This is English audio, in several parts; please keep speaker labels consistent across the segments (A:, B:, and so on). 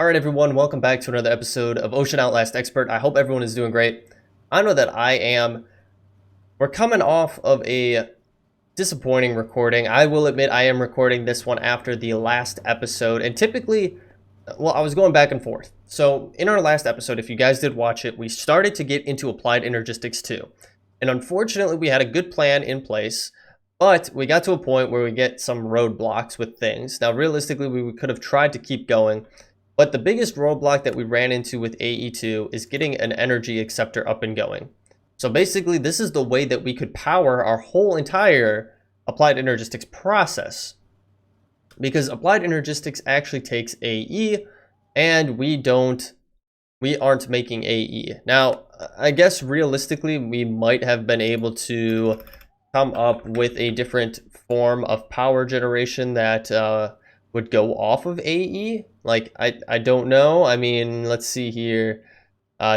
A: Alright everyone, welcome back to another episode of Ocean Outlast Expert. I hope everyone is doing great. I know that I am. We're coming off of a disappointing recording. I will admit I am recording this one after the last episode, and typically, well, I was going back and forth. So in our last episode, if you guys did watch it, we started to get into Applied Energistics 2. And unfortunately, we had a good plan in place, but we got to a point where we get some roadblocks with things. Now, realistically, we could have tried to keep going, but the biggest roadblock that we ran into with AE2 is getting an energy acceptor up and going. So basically, this is the way that we could power our whole entire Applied Energistics process. Because Applied Energistics actually takes AE, and we aren't making AE. Now, I guess realistically, we might have been able to come up with a different form of power generation that would go off of AE. Like, I don't know. I mean, let's see here.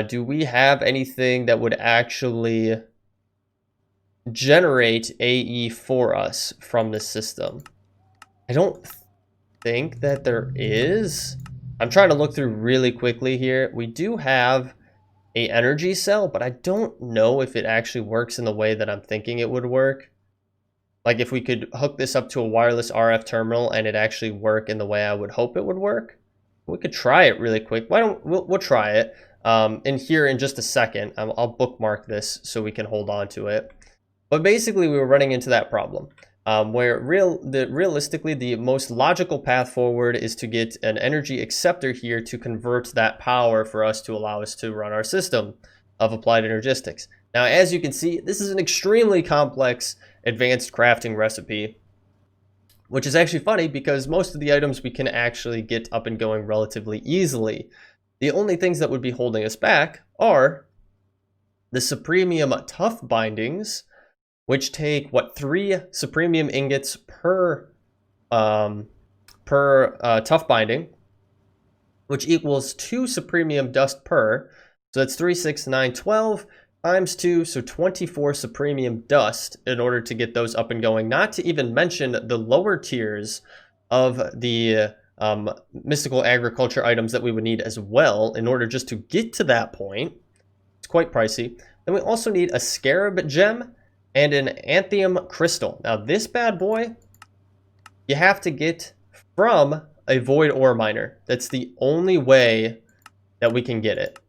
A: Do we have anything that would actually generate AE for us from this system? I don't think that there is. I'm trying to look through really quickly here. We do have a energy cell, but I don't know if it actually works in the way that I'm thinking it would work. Like if we could hook this up to a wireless RF terminal and it actually work in the way I would hope it would work. We could try it really quick. Why don't we'll try it. And here in just a second, I'll bookmark this so we can hold on to it. But basically, we were running into that problem where realistically, the most logical path forward is to get an energy acceptor here to convert that power for us to allow us to run our system of Applied Energistics. Now, as you can see, this is an extremely complex advanced crafting recipe, which is actually funny because most of the items we can actually get up and going relatively easily. The only things that would be holding us back are the Supremium Tough Bindings, which take, 3 Supremium ingots per Tough Binding, which equals 2 Supremium Dust per. So that's 3, 6, 9, 12 times 2, so 24 Supremium Dust in order to get those up and going. Not to even mention the lower tiers of the mystical agriculture items that we would need as well in order just to get to that point. It's quite pricey. Then we also need a Scarab Gem and an Anthium Crystal. Now this bad boy, you have to get from a Void Ore Miner. That's the only way that we can get it.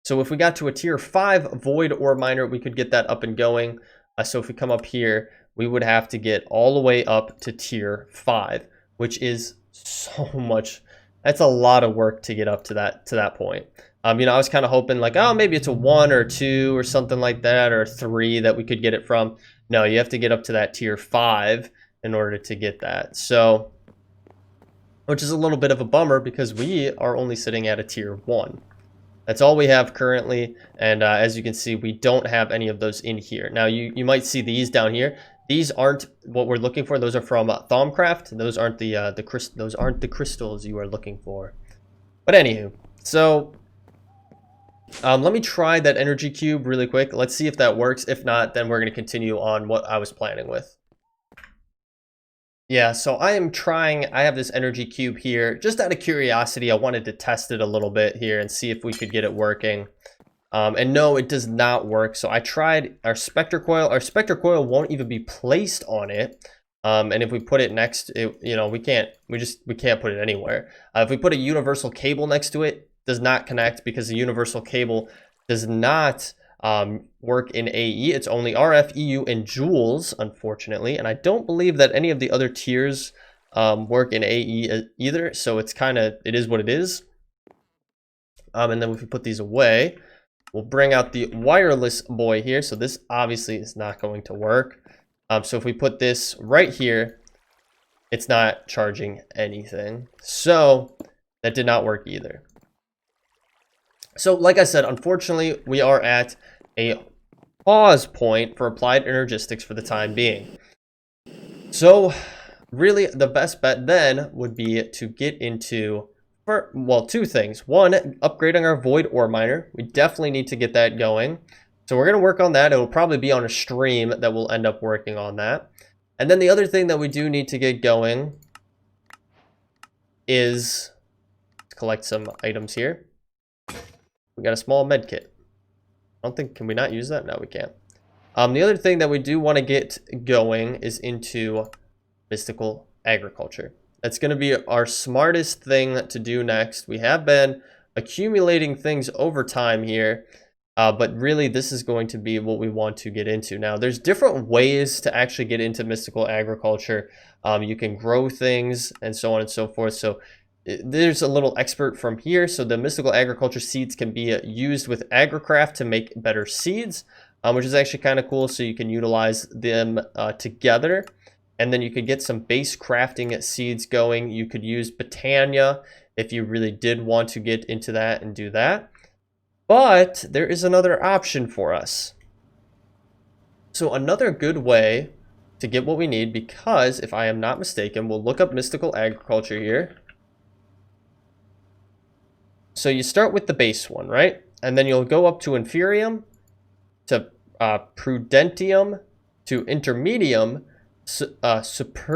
A: So if we got to a tier 5 Void Ore Miner, we could get that up and going. So if we come up here, we would have to get all the way up to tier 5, which is so much. That's a lot of work to get up to that point. You know, I was kind of hoping like, oh, maybe it's a 1 or 2 or something like that, or a 3 that we could get it from. No, you have to get up to that tier 5 in order to get that. So, which is a little bit of a bummer because we are only sitting at a tier 1. That's all we have currently, and as you can see, we don't have any of those in here. Now, you might see these down here. These aren't what we're looking for. Those are from Thaumcraft. Those aren't the crystals you are looking for. But anywho, so let me try that energy cube really quick. Let's see if that works. If not, then we're going to continue on what I was planning with. Yeah, so I have this energy cube here. Just out of curiosity, I wanted to test it a little bit here and see if we could get it working. And no, it does not work. So I tried our Spectre Coil. Our Spectre Coil won't even be placed on it. And if we put it next, you know, we can't put it anywhere. If we put a universal cable next to it, it does not connect because the universal cable does not work in AE. It's only RF, EU, and joules, unfortunately. And I don't believe that any of the other tiers work in AE either. So it is what it is. And then if we put these away, we'll bring out the wireless boy here. So this obviously is not going to work. So if we put this right here, it's not charging anything. So that did not work either. So like I said, unfortunately, we are at a pause point for Applied Energistics for the time being. So really the best bet then would be to get into, well, 2 things. One, upgrading our Void Ore Miner. We definitely need to get that going. So we're going to work on that. It will probably be on a stream that we'll end up working on that. And then the other thing that we do need to get going is collect some items here. We got a small med kit. I don't think, can we not use that? No, we can't. The other thing that we do want to get going is into mystical agriculture. That's going to be our smartest thing to do next. We have been accumulating things over time here, but really this is going to be what we want to get into. Now, there's different ways to actually get into mystical agriculture. You can grow things and so on and so forth. So there's a little expert from here. So the mystical agriculture seeds can be used with agricraft to make better seeds, which is actually kind of cool. So you can utilize them together. And then you could get some base crafting seeds going. You could use Botania if you really did want to get into that and do that. But there is another option for us. So another good way to get what we need, because if I am not mistaken, we'll look up mystical agriculture here. So you start with the base one, right? And then you'll go up to Inferium, to Prudentium, to Intermedium, Superium,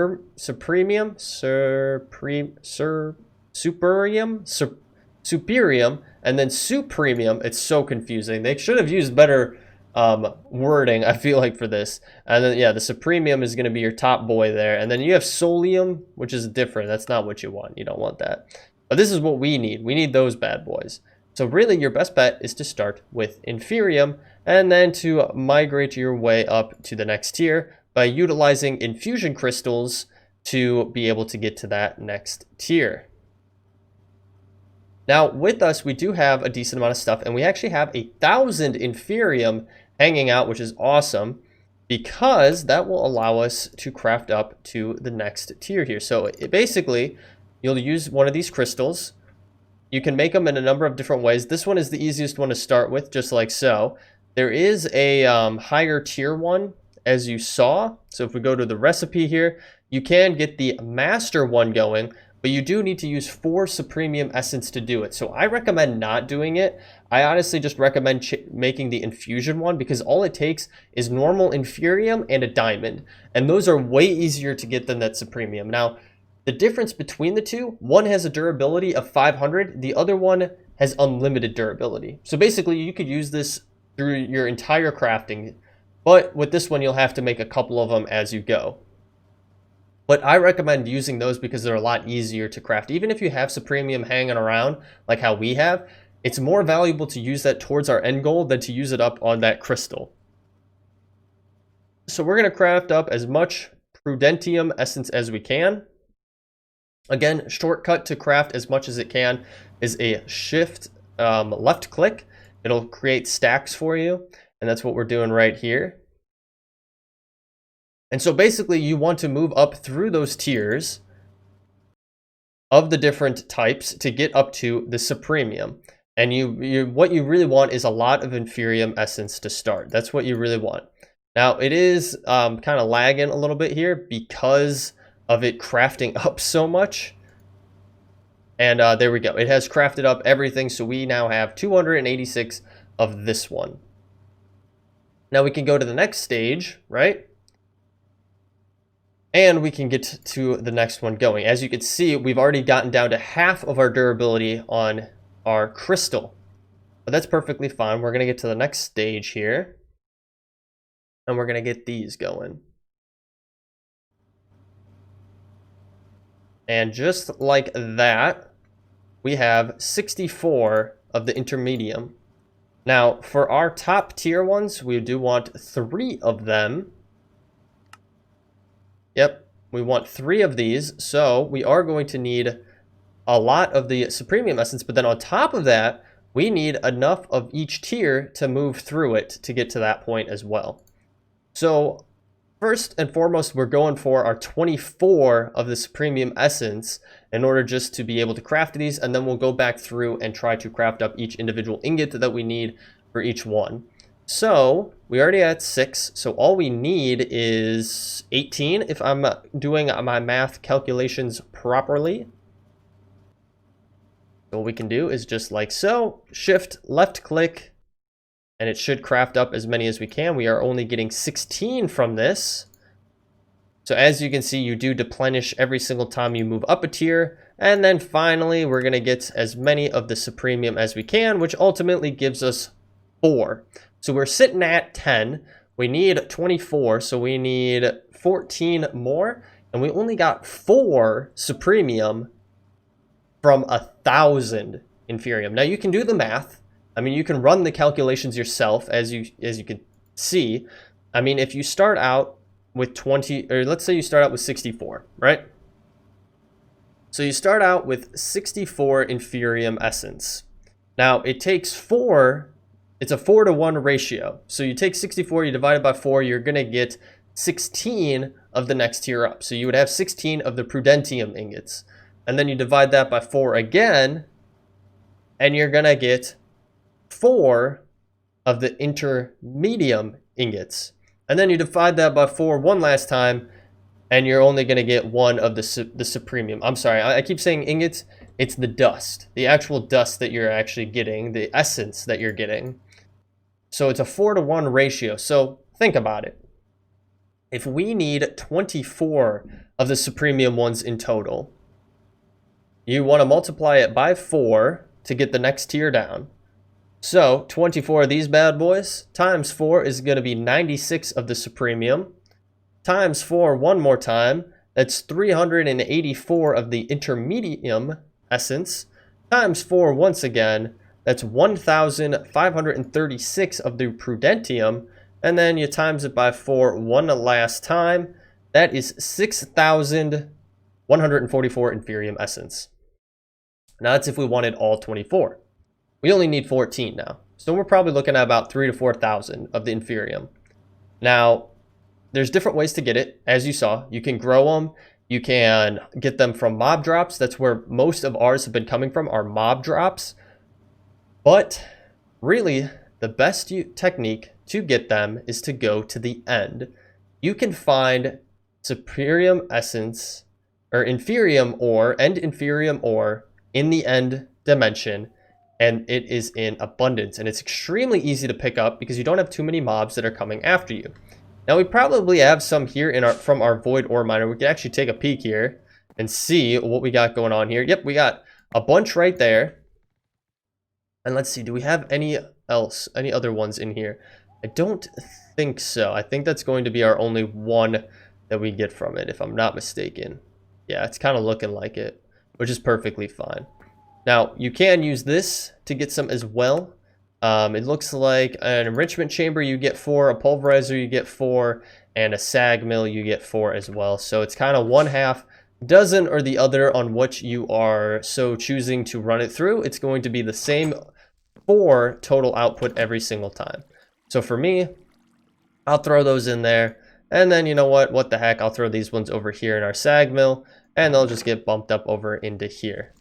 A: and then Supremium. It's so confusing. They should have used better wording, I feel like, for this. And then, yeah, the Supremium is going to be your top boy there. And then you have Solium, which is different. That's not what you want. You don't want that. But this is what we need. We need those bad boys. So really, your best bet is to start with Inferium and then to migrate your way up to the next tier by utilizing infusion crystals to be able to get to that next tier. Now, with us, we do have a decent amount of stuff, and we actually have 1,000 Inferium hanging out, which is awesome, because that will allow us to craft up to the next tier here. So basically, you'll use one of these crystals. You can make them in a number of different ways. This one is the easiest one to start with, just like so. There is a higher tier one, as you saw. So if we go to the recipe here, you can get the master one going, but you do need to use 4 Inferium Essence to do it. So I recommend not doing it. I honestly just recommend making the infusion one, because all it takes is normal Inferium and a diamond. And those are way easier to get than that Supremium. Now, the difference between the two, one has a durability of 500, the other one has unlimited durability. So basically, you could use this through your entire crafting, but with this one, you'll have to make a couple of them as you go. But I recommend using those because they're a lot easier to craft. Even if you have Supremium hanging around, like how we have, it's more valuable to use that towards our end goal than to use it up on that crystal. So we're going to craft up as much Prudentium Essence as we can. Again, shortcut to craft as much as it can is a shift left click. It'll create stacks for you, and that's what we're doing right here. And so basically you want to move up through those tiers of the different types to get up to the Supremium. And what you really want is a lot of Inferium Essence to start. That's what you really want. Now it is kind of lagging a little bit here because of it crafting up so much. And there we go. It has crafted up everything. So we now have 286 of this one. Now we can go to the next stage, right? And we can get to the next one going. As you can see, we've already gotten down to half of our durability on our crystal. But that's perfectly fine. We're going to get to the next stage here. And we're going to get these going. And just like that, we have 64 of the Intermedium. Now, for our top tier ones, we do want 3 of them. Yep, we want 3 of these. So we are going to need a lot of the Supremium Essence. But then on top of that, we need enough of each tier to move through it to get to that point as well. So first and foremost, we're going for our 24 of the Supremium Essence in order just to be able to craft these, and then we'll go back through and try to craft up each individual ingot that we need for each one. So we already had 6, so all we need is 18 if I'm doing my math calculations properly. So what we can do is just like so, shift left click, and it should craft up as many as we can. We are only getting 16 from this. So as you can see, you do deplenish every single time you move up a tier, And then finally, we're going to get as many of the supremium as we can, which ultimately gives us 4. So we're sitting at 10. We need 24, so we need 14 more. And we only got 4 supremium from 1,000 Inferium. Now you can do the math. I mean, you can run the calculations yourself, as you can see. I mean, if you start out with 20, or let's say you start out with 64, right? So you start out with 64 Inferium Essence. Now it takes 4, it's a 4-to-1 ratio. So you take 64, you divide it by 4, you're gonna get 16 of the next tier up. So you would have 16 of the Prudentium ingots. And then you divide that by 4 again, and you're gonna get 4 of the Intermedium ingots. And then you divide that by 4 one last time, and you're only gonna get 1 of the Supremium. I'm sorry, I keep saying ingots. It's the dust, the actual dust that you're actually getting, the essence that you're getting. So it's a 4-to-1 ratio. So think about it. If we need 24 of the Supremium ones in total, you want to multiply it by 4 to get the next tier down. So 24 of these bad boys times 4 is going to be 96 of the Supremium. Times 4 one more time, that's 384 of the Intermedium Essence. Times 4 once again, that's 1,536 of the Prudentium. And then you times it by 4 one last time. That is 6,144 Inferium Essence. Now that's if we wanted all 24. We only need 14 now. So we're probably looking at about 3,000 to 4,000 of the Inferium. Now, there's different ways to get it. As you saw, you can grow them. You can get them from mob drops. That's where most of ours have been coming from, are mob drops. But really, the best technique to get them is to go to the end. You can find Superium Essence, or Inferium ore, and Inferium ore in the end dimension, and it is in abundance, and it's extremely easy to pick up because you don't have too many mobs that are coming after you. Now we probably have some here in from our void ore miner. We can actually take a peek here and see what we got going on here. Yep, we got a bunch right there. And let's see, do we have any other ones in here? I don't think so. I think that's going to be our only one that we get from it, if I'm not mistaken. Yeah, it's kind of looking like it, which is perfectly fine. Now, you can use this to get some as well. It looks like an enrichment chamber you get 4, a pulverizer you get 4, and a sag mill you get 4 as well. So it's kind of 1/2 dozen or the other on what you are so choosing to run it through. It's going to be the same 4 total output every single time. So for me, I'll throw those in there. And then you know what the heck, I'll throw these ones over here in our sag mill, and they'll just get bumped up over into here.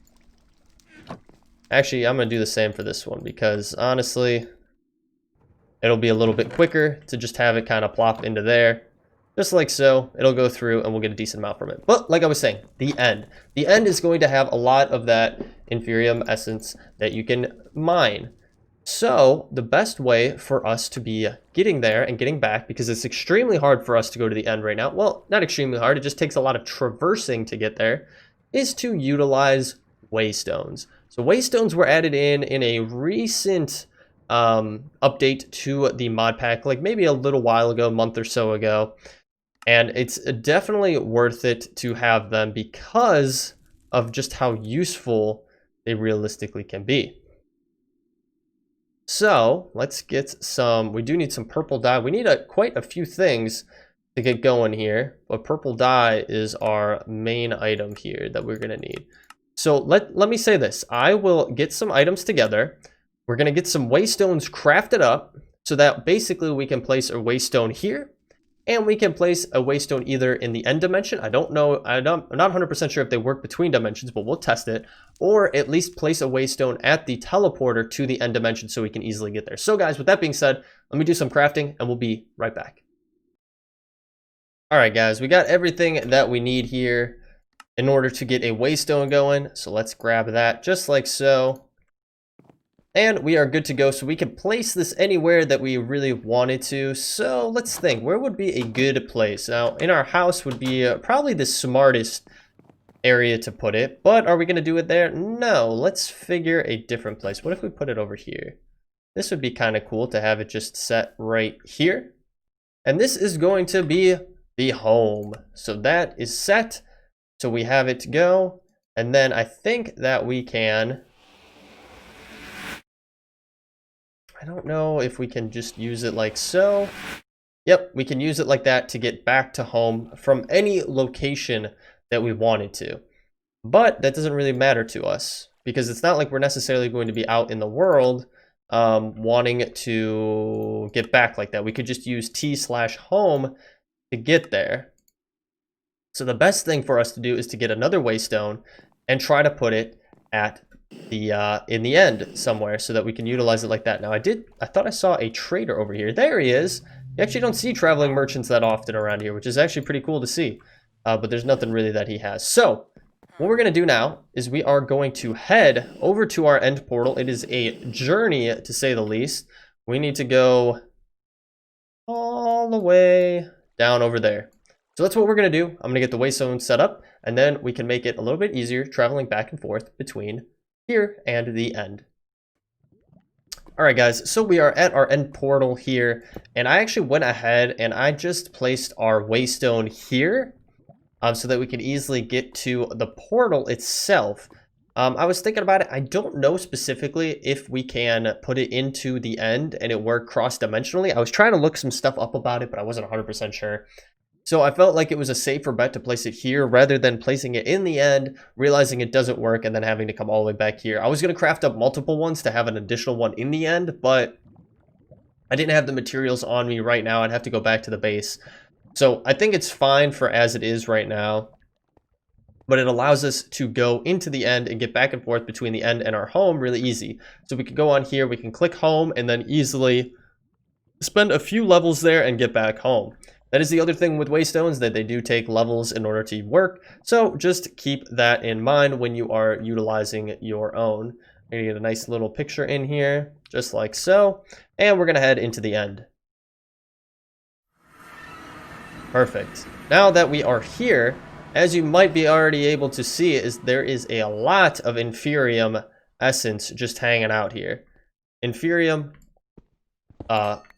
A: Actually, I'm going to do the same for this one because honestly, it'll be a little bit quicker to just have it kind of plop into there. Just like so, it'll go through and we'll get a decent amount from it. But like I was saying, the end. The end is going to have a lot of that Inferium Essence that you can mine. So the best way for us to be getting there and getting back, because it's extremely hard for us to go to the end right now. Well, not extremely hard. It just takes a lot of traversing to get there, is to utilize Waystones. So Waystones were added in a recent update to the mod pack, like maybe a little while ago, a month or so ago. And it's definitely worth it to have them because of just how useful they realistically can be. So let's get some, we do need some purple dye. We need quite a few things to get going here, but purple dye is our main item here that we're gonna need. So let me say this, I will get some items together. We're gonna get some Waystones crafted up so that basically we can place a Waystone here, and we can place a Waystone either in the end dimension. I don't know, I'm not 100% sure if they work between dimensions, but we'll test it. Or at least place a Waystone at the teleporter to the end dimension so we can easily get there. So guys, with that being said, let me do some crafting and we'll be right back. All right guys, we got everything that we need here in order to get a Waystone going. So let's grab that just like so. And we are good to go, so we can place this anywhere that we really wanted to. So let's think, where would be a good place? Now, in our house would be probably the smartest area to put it, but are we going to do it there? No, let's figure a different place. What if we put it over here? This would be kind of cool to have it just set right here. And this is going to be the home. So that is set. So we have it to go. And then I think that we can... I don't know if we can just use it like so. Yep, we can use it like that to get back to home from any location that we wanted to. But that doesn't really matter to us because it's not like we're necessarily going to be out in the world wanting to get back like that. We could just use T/home to get there. So the best thing for us to do is to get another waystone and try to put it at the in the end somewhere so that we can utilize it like that. Now I thought I saw a trader over here. There he is. You actually don't see traveling merchants that often around here, which is actually pretty cool to see. But there's nothing really that he has. So what we're going to do now is we are going to head over to our end portal. It is a journey, to say the least. We need to go all the way down over there. So that's what we're going to do. I'm going to get the Waystones set up, and then we can make it a little bit easier traveling back and forth between here and the end. All right, guys, so we are at our end portal here, and I actually went ahead and I just placed our Waystone here so that we can easily get to the portal itself. I was thinking about it. I don't know specifically if we can put it into the end and it work cross-dimensionally. I was trying to look some stuff up about it, but I wasn't 100% sure. So I felt like it was a safer bet to place it here rather than placing it in the end, realizing it doesn't work, and then having to come all the way back here. I was going to craft up multiple ones to have an additional one in the end, but I didn't have the materials on me right now. I'd have to go back to the base. So I think it's fine for as it is right now, but it allows us to go into the end and get back and forth between the end and our home really easy. So we can go on here, we can click home, and then easily spend a few levels there and get back home. That is the other thing with Waystones, that they do take levels in order to work. So just keep that in mind when you are utilizing your own. We're going to get a nice little picture in here, just like so. And we're going to head into the end. Perfect. Now that we are here, as you might be already able to see, there is a lot of Inferium Essence just hanging out here. Inferium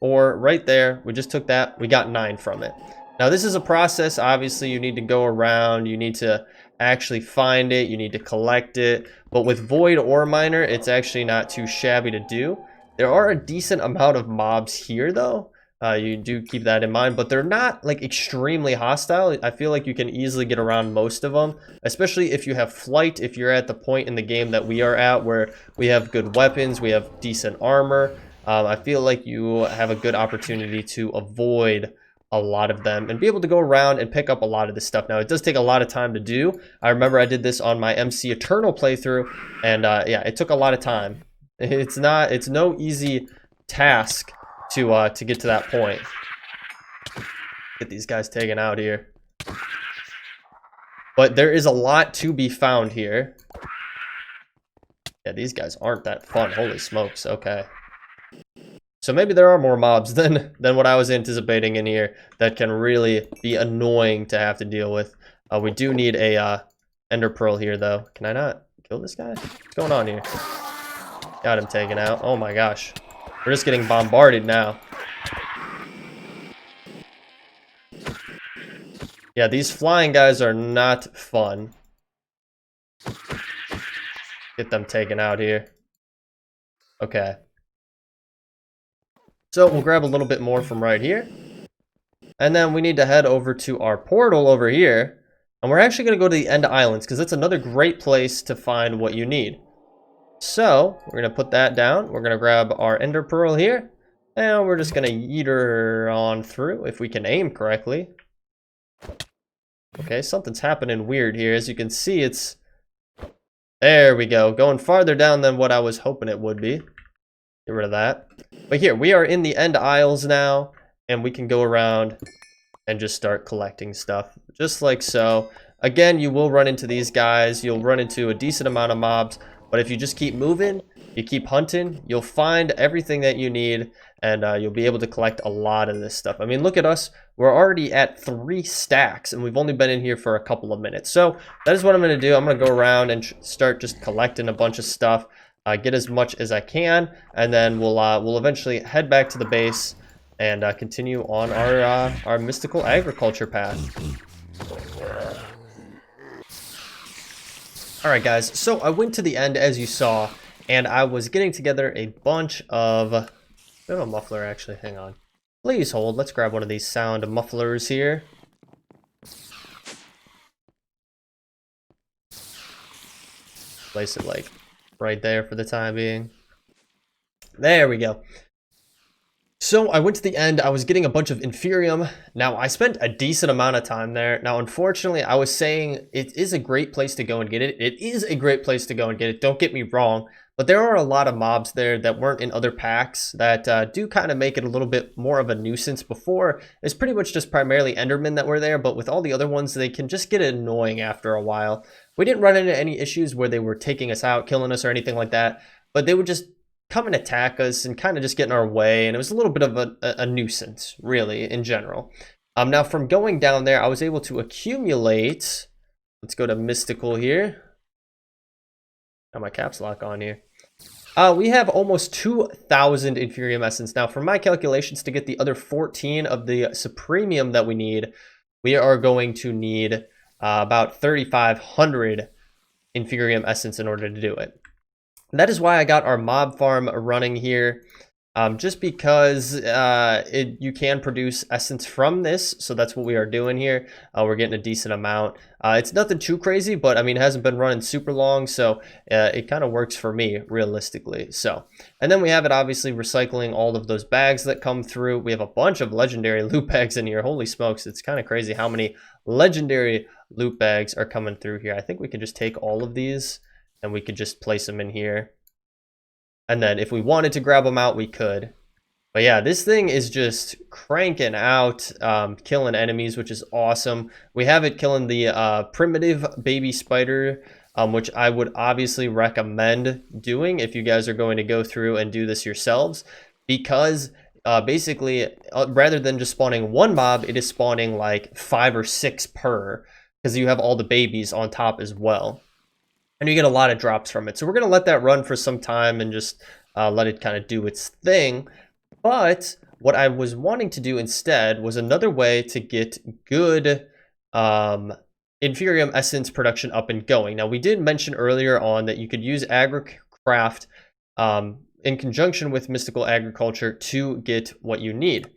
A: ore right there. We just took that. We got 9 from it. Now this is a process. Obviously you need to go around. You need to actually find it. You need to collect it. But with Void Ore Miner, it's actually not too shabby to do. There are a decent amount of mobs here though. You do keep that in mind, but they're not like extremely hostile. I feel like you can easily get around most of them, especially if you have flight. If you're at the point in the game that we are at where we have good weapons, we have decent armor, I feel like you have a good opportunity to avoid a lot of them and be able to go around and pick up a lot of this stuff. Now, it does take a lot of time to do. I remember I did this on my MC Eternal playthrough, and yeah, it took a lot of time. It's no easy task to get to that point. Get these guys taken out here. But there is a lot to be found here. Yeah, these guys aren't that fun. Holy smokes. Okay. So maybe there are more mobs than what I was anticipating in here that can really be annoying to have to deal with. We do need a ender pearl here, though. Can I not kill this guy? What's going on here? Got him taken out. Oh my gosh. We're just getting bombarded now. Yeah, these flying guys are not fun. Get them taken out here. Okay. So we'll grab a little bit more from right here. And then we need to head over to our portal over here. And we're actually going to go to the End Islands because that's another great place to find what you need. So we're going to put that down. We're going to grab our Ender Pearl here. And we're just going to yeet her on through if we can aim correctly. Okay, something's happening weird here. As you can see, it's... There we go. Going farther down than what I was hoping it would be. Get rid of that. But here, we are in the End Isles now. And we can go around and just start collecting stuff. Just like so. Again, you will run into these guys. You'll run into a decent amount of mobs. But if you just keep moving, You keep hunting, you'll find everything that you need, and you'll be able to collect a lot of this stuff. I mean, look at us. We're already at 3 stacks, and we've only been in here for a couple of minutes. So that is what I'm going to do. I'm going to go around and start just collecting a bunch of stuff, get as much as I can, and then we'll eventually head back to the base and continue on our mystical agriculture path. All right, guys. So I went to the end, as you saw, and I was getting together a bunch of... I have a muffler, actually. Hang on. Please hold. Let's grab one of these sound mufflers here. Place it, like, right there for the time being. There we go. So I went to the end, I was getting a bunch of Inferium. Now, I spent a decent amount of time there. Now, unfortunately, I was saying it is a great place to go and get it. It is a great place to go and get it, don't get me wrong. But there are a lot of mobs there that weren't in other packs that do kind of make it a little bit more of a nuisance. Before, it's pretty much just primarily Endermen that were there, but with all the other ones, they can just get annoying after a while. We didn't run into any issues where they were taking us out, killing us, or anything like that, but they would just come and attack us and kind of just get in our way, and it was a little bit of a nuisance, really, in general. Now, from going down there, I was able to accumulate... Let's go to Mystical here. Got my caps lock on here. We have almost 2,000 Inferium Essence. Now, for my calculations, to get the other 14 of the Supremium that we need, we are going to need about 3,500 Inferium Essence in order to do it. That is why I got our mob farm running here, just because you can produce essence from this, so that's what we are doing here. We're getting a decent amount. It's nothing too crazy, but I mean, it hasn't been running super long, so it kind of works for me, realistically. So, and then we have it obviously recycling all of those bags that come through. We have a bunch of legendary loot bags in here. Holy smokes, it's kind of crazy how many legendary loot bags are coming through here. I think we can just take all of these, and we could just place them in here. And then if we wanted to grab them out, we could. But yeah, this thing is just cranking out, killing enemies, which is awesome. We have it killing the primitive baby spider, which I would obviously recommend doing if you guys are going to go through and do this yourselves. Because basically, rather than just spawning one mob, it is spawning like 5 or 6 per. Because you have all the babies on top as well. And you get a lot of drops from it. So we're going to let that run for some time and just let it kind of do its thing. But what I was wanting to do instead was another way to get good Inferium Essence production up and going. Now, we did mention earlier on that you could use AgriCraft in conjunction with Mystical Agriculture to get what you need.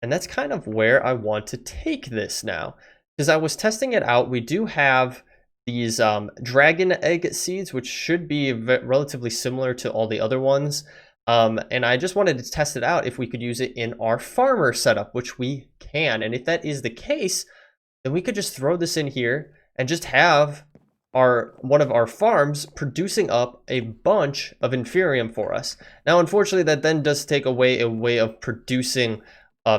A: And that's kind of where I want to take this now. Because I was testing it out. We do have these dragon egg seeds, which should be relatively similar to all the other ones. And I just wanted to test it out if we could use it in our farmer setup, which we can. And if that is the case, then we could just throw this in here and just have one of our farms producing up a bunch of Inferium for us. Now, unfortunately, that then does take away a way of producing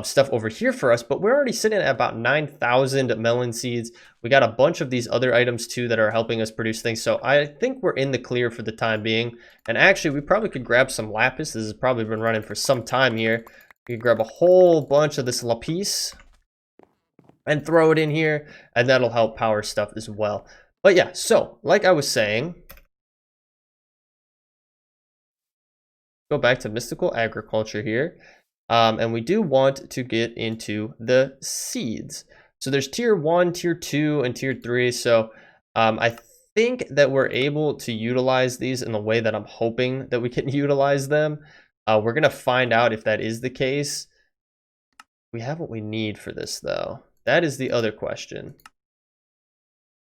A: stuff over here for us, but we're already sitting at about 9,000 melon seeds. We got a bunch of these other items too that are helping us produce things, so I think we're in the clear for the time being. And actually, we probably could grab some lapis. This has probably been running for some time here. We could grab a whole bunch of this lapis and throw it in here, and that'll help power stuff as well. But yeah, so like I was saying, go back to Mystical Agriculture here. And we do want to get into the seeds. So there's tier 1, tier 2, and tier 3. So I think that we're able to utilize these in the way that I'm hoping that we can utilize them. We're going to find out if that is the case. We have what we need for this, though. That is the other question.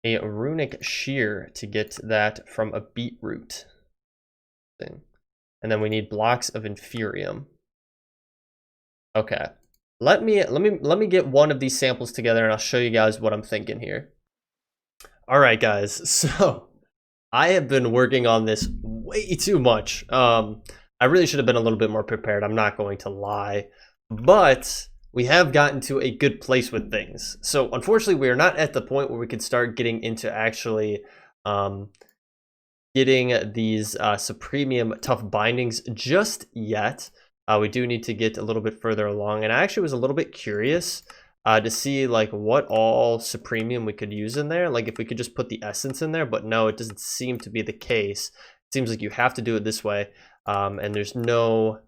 A: A Runic Shear to get that from a Beetroot thing. And then we need blocks of Inferium. Okay, let me get one of these samples together and I'll show you guys what I'm thinking here. All right, guys, so I have been working on this way too much. I really should have been a little bit more prepared, I'm not going to lie, but we have gotten to a good place with things. So unfortunately, we are not at the point where we could start getting into actually getting these Supremium Tough Bindings just yet. We do need to get a little bit further along, and I actually was a little bit curious to see like what all Supremium we could use in there, like if we could just put the essence in there, but no, it doesn't seem to be the case. It seems like you have to do it this way, and there's no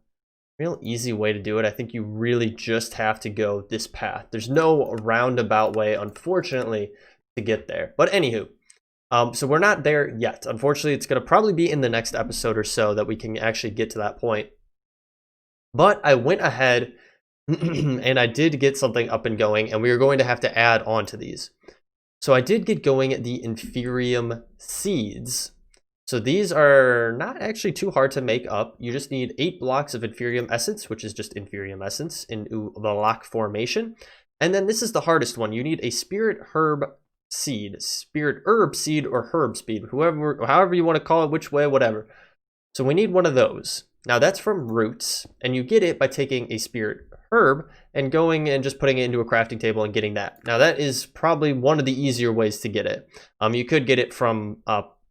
A: real easy way to do it. I think you really just have to go this path. There's no roundabout way, unfortunately, to get there. But anywho, so we're not there yet. Unfortunately, it's going to probably be in the next episode or so that we can actually get to that point. But I went ahead and I did get something up and going, and we are going to have to add on to these. So I did get going the Inferium Seeds. So these are not actually too hard to make up. You just need 8 blocks of Inferium Essence, which is just Inferium Essence in the lock formation. And then this is the hardest one. You need a Spirit Herb Seed, Spirit Herb Seed, or Herb Seed, however you want to call it, which way, whatever. So we need one of those. Now that's from Roots, and you get it by taking a Spirit Herb and going and just putting it into a crafting table and getting that. Now that is probably one of the easier ways to get it. You could get it from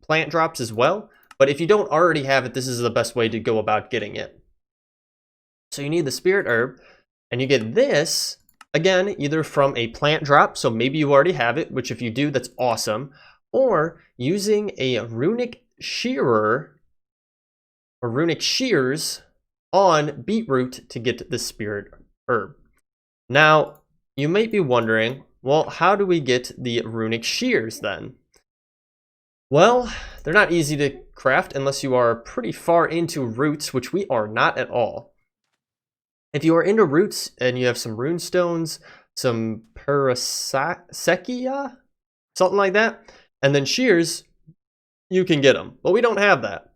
A: plant drops as well, but if you don't already have it, this is the best way to go about getting it. So you need the Spirit Herb, and you get this, again, either from a plant drop, so maybe you already have it, which if you do, that's awesome, or using a Runic Shearer, or Runic Shears on Beetroot to get the Spirit Herb. Now, you might be wondering, well, how do we get the Runic Shears then? Well, they're not easy to craft unless you are pretty far into Roots, which we are not at all. If you are into Roots and you have some Runestones, some Parasekia, something like that, and then Shears, you can get them. But we don't have that.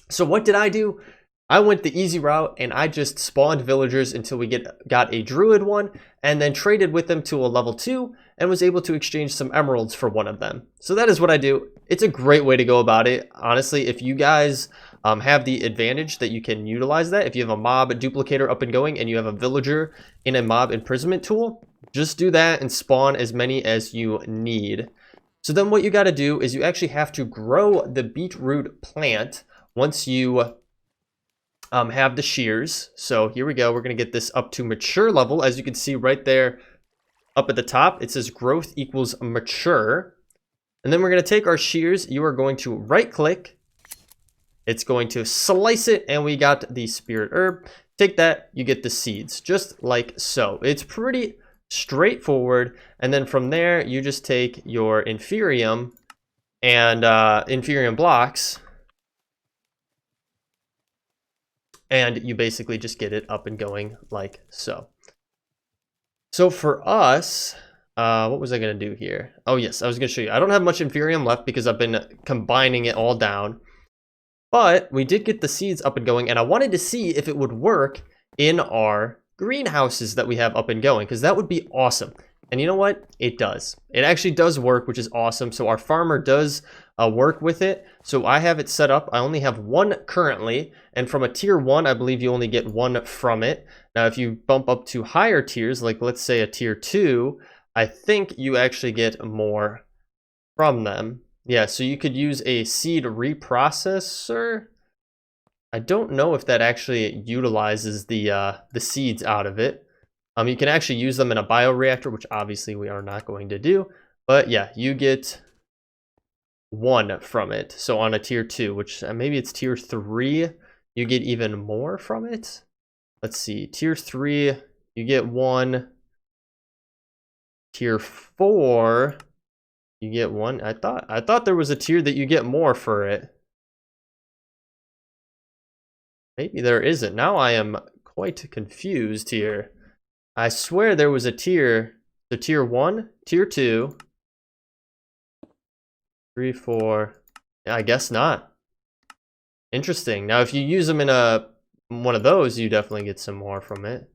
A: So what did I do? I went the easy route and I just spawned villagers until we got a druid one, and then traded with them to a level 2 and was able to exchange some emeralds for one of them. So that is what I do. It's a great way to go about it. Honestly, if you guys have the advantage that you can utilize that, if you have a mob duplicator up and going and you have a villager in a mob imprisonment tool, just do that and spawn as many as you need. So then what you got to do is you actually have to grow the beetroot plant once you have the shears. So here we go. We're going to get this up to mature level. As you can see right there up at the top, it says growth equals mature. And then we're going to take our shears. You are going to right click. It's going to slice it, and we got the Spirit Herb. Take that, you get the seeds, just like so. It's pretty straightforward. And then from there, you just take your Inferium and Inferium blocks, and you basically just get it up and going like so. So for us, what was I going to do here? Oh, yes, I was going to show you. I don't have much Inferium left because I've been combining it all down. But we did get the seeds up and going, and I wanted to see if it would work in our greenhouses that we have up and going, because that would be awesome. And you know what? It does. It actually does work, which is awesome. So our farmer does work with it. So I have it set up. I only have one currently. And from a tier 1, I believe you only get 1 from it. Now, if you bump up to higher tiers, like let's say a tier 2, I think you actually get more from them. Yeah, so you could use a seed reprocessor. I don't know if that actually utilizes the seeds out of it. You can actually use them in a bioreactor, which obviously we are not going to do. But yeah, you get 1 from it. So on a tier 2, which maybe it's tier 3, you get even more from it. Let's see, tier 3, you get 1. Tier 4, you get 1. I thought there was a tier that you get more for it. Maybe there isn't. Now I am quite confused here. I swear there was a tier. The tier 1, tier 2, 3, 4. Yeah, I guess not. Interesting. Now, if you use them in one of those, you definitely get some more from it.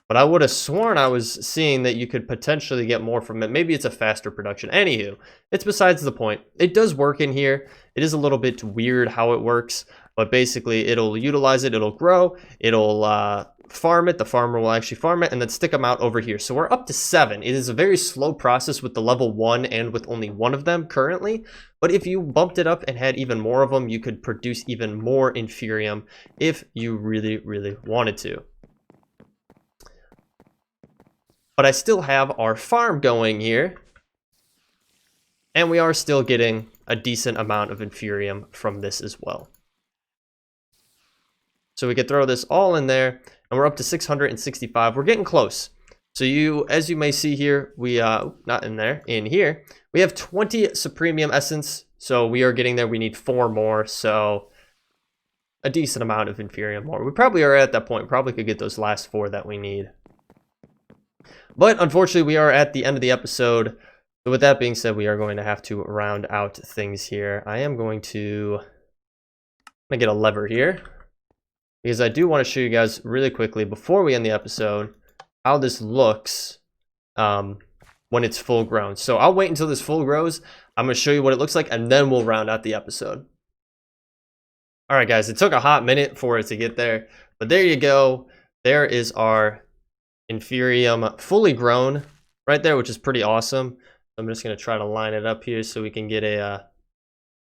A: But I would have sworn I was seeing that you could potentially get more from it. Maybe it's a faster production. Anywho, it's besides the point. It does work in here. It is a little bit weird how it works, but basically it'll utilize it. It'll grow. It'll farm it, the farmer will actually farm it, and then stick them out over here. So we're up to 7. It is a very slow process with the level 1 and with only 1 of them currently. But if you bumped it up and had even more of them, you could produce even more Inferium if you really, really wanted to. But I still have our farm going here. And we are still getting a decent amount of Inferium from this as well. So we could throw this all in there, and we're up to 665. We're getting close. So as you may see here, we, not in there, in here, we have 20 Supremium Essence. So we are getting there. We need 4 more. So a decent amount of Inferium more. We probably are at that point. Probably could get those last 4 that we need. But unfortunately, we are at the end of the episode. So with that being said, we are going to have to round out things here. I am going to get a lever here, because I do want to show you guys really quickly before we end the episode how this looks when it's full grown. So I'll wait until this full grows. I'm going to show you what it looks like, and then we'll round out the episode. All right, guys, it took a hot minute for it to get there, but there you go. There is our Inferium fully grown right there, which is pretty awesome. I'm just going to try to line it up here so we can get a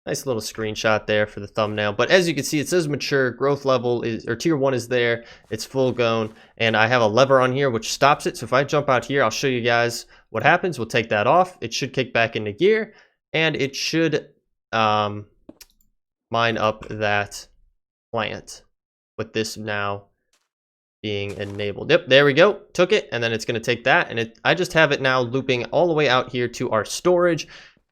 A: nice little screenshot there for the thumbnail. But as you can see, it says mature, growth level is, or tier 1 is there, it's full grown, and I have a lever on here which stops it. So if I jump out here, I'll show you guys what happens. We'll take that off. It should kick back into gear, and it should mine up that plant with this now being enabled. Yep, there we go. Took it, and then it's going to take that, and I just have it now looping all the way out here to our storage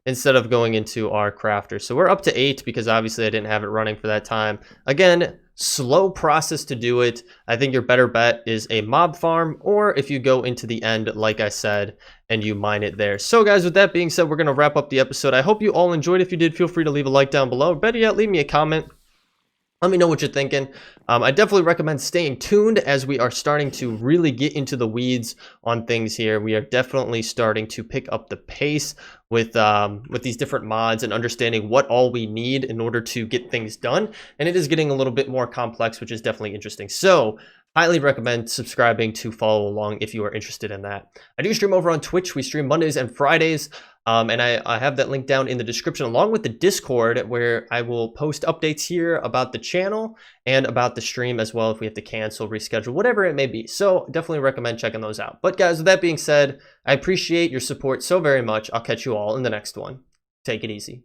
A: instead of going into our crafter. So we're up to 8 because obviously I didn't have it running for that time. Again, slow process to do it. I think your better bet is a mob farm, or if you go into the end, like I said, and you mine it there. So guys, with that being said, we're going to wrap up the episode. I hope you all enjoyed. If you did, feel free to leave a like down below. Better yet, leave me a comment. Let me know what you're thinking. I definitely recommend staying tuned as we are starting to really get into the weeds on things here. We are definitely starting to pick up the pace with these different mods and understanding what all we need in order to get things done. And it is getting a little bit more complex, which is definitely interesting. So highly recommend subscribing to follow along if you are interested in that. I do stream over on Twitch. We stream Mondays and Fridays. And I have that link down in the description along with the Discord, where I will post updates here about the channel and about the stream as well if we have to cancel, reschedule, whatever it may be. So definitely recommend checking those out. But guys, with that being said, I appreciate your support so very much. I'll catch you all in the next one. Take it easy.